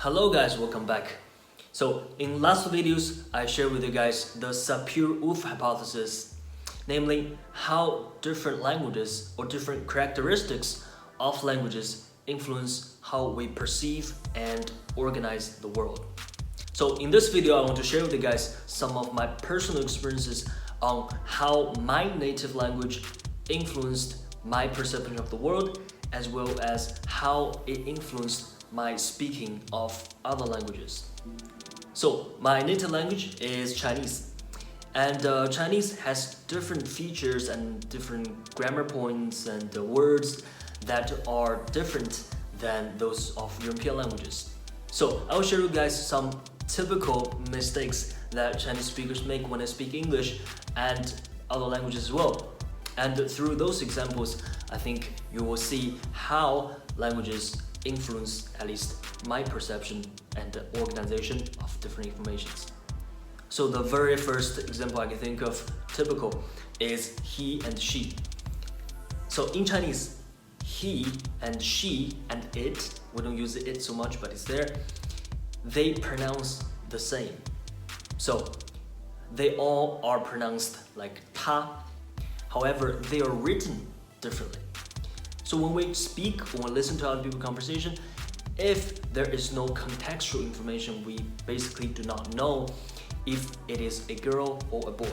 Hello guys, welcome back. So in last videos, I shared with you guys the Sapir-Whorf hypothesis, namely how different languages or different characteristics of languages influence how we perceive and organize the world. So in this video, I want to share with you guys some of my personal experiences on how my native language influenced my perception of the world, as well as how it influenced my speaking of other languages. So my native language is Chinese, and Chinese has different features and different grammar points and words that are different than those of European languages. So I'll share with you guys some typical mistakes that Chinese speakers make when they speak English and other languages as well. And through those examples, I think you will see how languages influence at least my perception and the organization of different informations. So the very first example I can think of typical is he and she. So in Chinese, he and she and it, we don't use it so much, but it's there, they pronounce the same. So they all are pronounced like ta, however, they are written differently. So when we speak, when we listen to other people's conversation, if there is no contextual information, we basically do not know if it is a girl or a boy.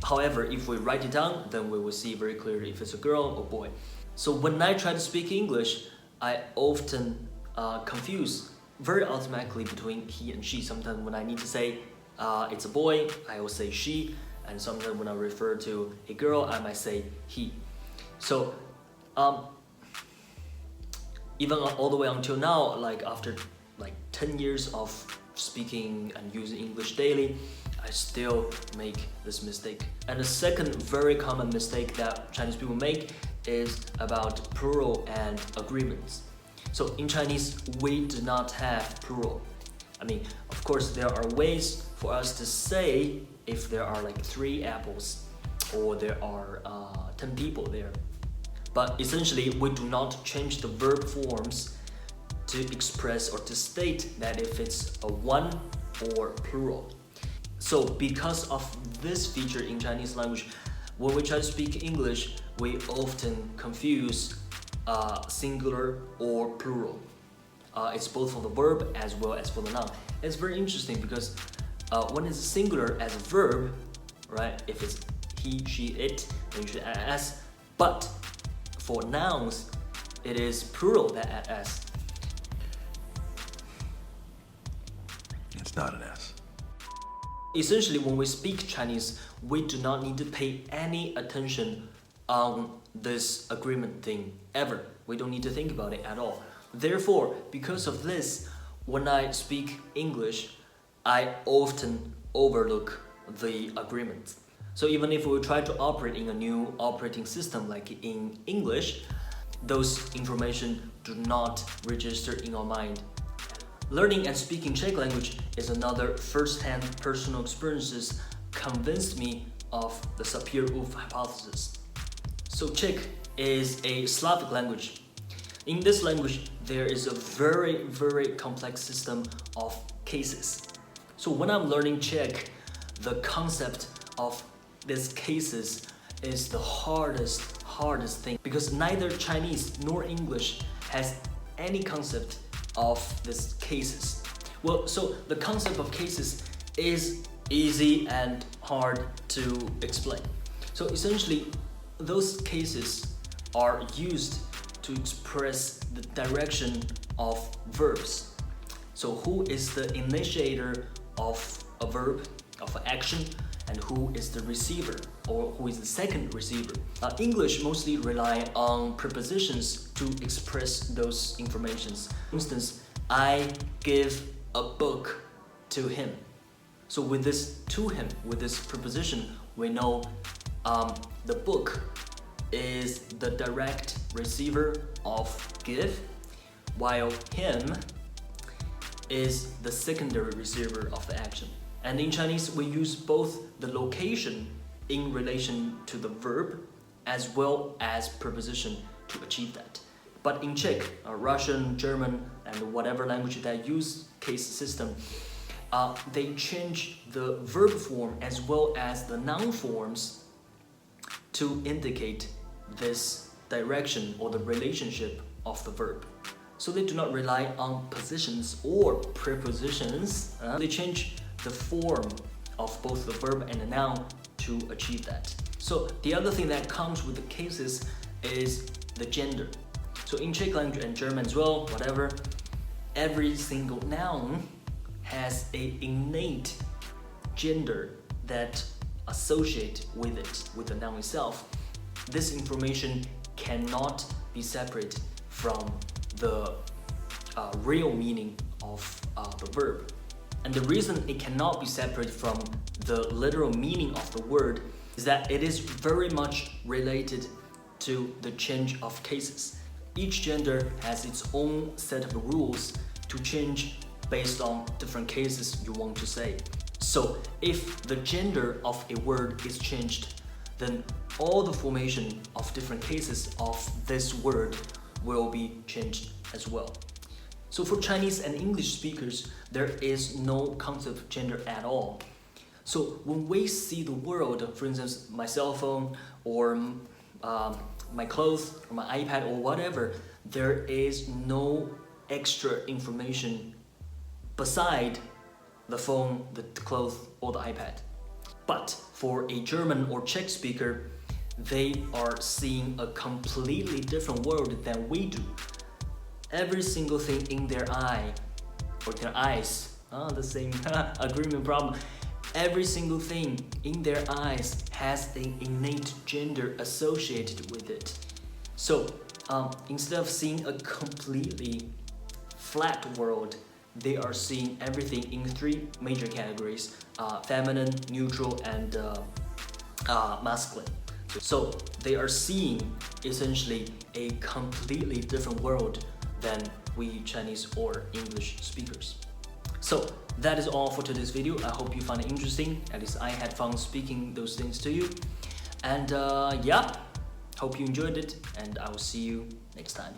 However, if we write it down, then we will see very clearly if it's a girl or boy. So when I try to speak English, I often confuse very automatically between he and she. Sometimes when I need to say it's a boy, I will say she, and sometimes when I refer to a girl, I might say he. So even all the way until now, like after 10 years of speaking and using English daily, I still make this mistake. And the second very common mistake that Chinese people make is about plural and agreements. So in Chinese, we do not have plural. I mean, of course, there are ways for us to say if there are like 3 apples or there are 10 people there. But essentially, we do not change the verb forms to express or to state that if it's a one or plural. So because of this feature in Chinese language, when we try to speak English, we often confuse singular or plural. It's both for the verb as well as for the noun. It's very interesting because when it's singular as a verb, right? If it's he, she, it, then you should add s. But for nouns, it is plural that add s. It's not an S. Essentially, when we speak Chinese, we do not need to pay any attention on this agreement thing ever. We don't need to think about it at all. Therefore, because of this, when I speak English, I often overlook the agreements. So even if we try to operate in a new operating system like in English, those information do not register in our mind. Learning and speaking Czech language is another first-hand personal experiences convinced me of the Sapir-Whorf hypothesis. So Czech is a Slavic language. In this language, there is a very, very complex system of cases. So when I'm learning Czech, the concept of these cases is the hardest thing, because neither Chinese nor English has any concept of these cases. Well, so the concept of cases is easy and hard to explain. So essentially, those cases are used to express the direction of verbs. So who is the initiator of a verb, of an action, and who is the receiver, or who is the second receiver. English mostly rely on prepositions to express those informations. For instance, I give a book to him. So with this to him, with this preposition, we know the book is the direct receiver of give, while him is the secondary receiver of the action. And in Chinese, we use both the location in relation to the verb as well as preposition to achieve that. But in Czech, Russian, German, and whatever language that use case system, they change the verb form as well as the noun forms to indicate this direction or the relationship of the verb. So they do not rely on positions or prepositions. They change the form of both the verb and the noun to achieve that. So the other thing that comes with the cases is the gender. So in Czech language and German as well, whatever, every single noun has an innate gender that associate with it, with the noun itself. This information cannot be separated from the real meaning of the verb. And the reason it cannot be separated from the literal meaning of the word is that it is very much related to the change of cases. Each gender has its own set of rules to change based on different cases you want to say. So if the gender of a word is changed, then all the formation of different cases of this word will be changed as well. So for Chinese and English speakers, there is no concept of gender at all. So when we see the world, for instance, my cell phone or my clothes or my iPad or whatever, there is no extra information beside the phone, the clothes, or the iPad. But for a German or Czech speaker, they are seeing a completely different world than we do. Every single thing in their eye, or their eyes, the same agreement problem. Every single thing in their eyes has an innate gender associated with it. So instead of seeing a completely flat world, they are seeing everything in three major categories: feminine, neutral, and masculine. So they are seeing essentially a completely different world than we Chinese or English speakers. So that is all for today's video. I hope you found it interesting. At least I had fun speaking those things to you. And yeah, hope you enjoyed it, and I will see you next time.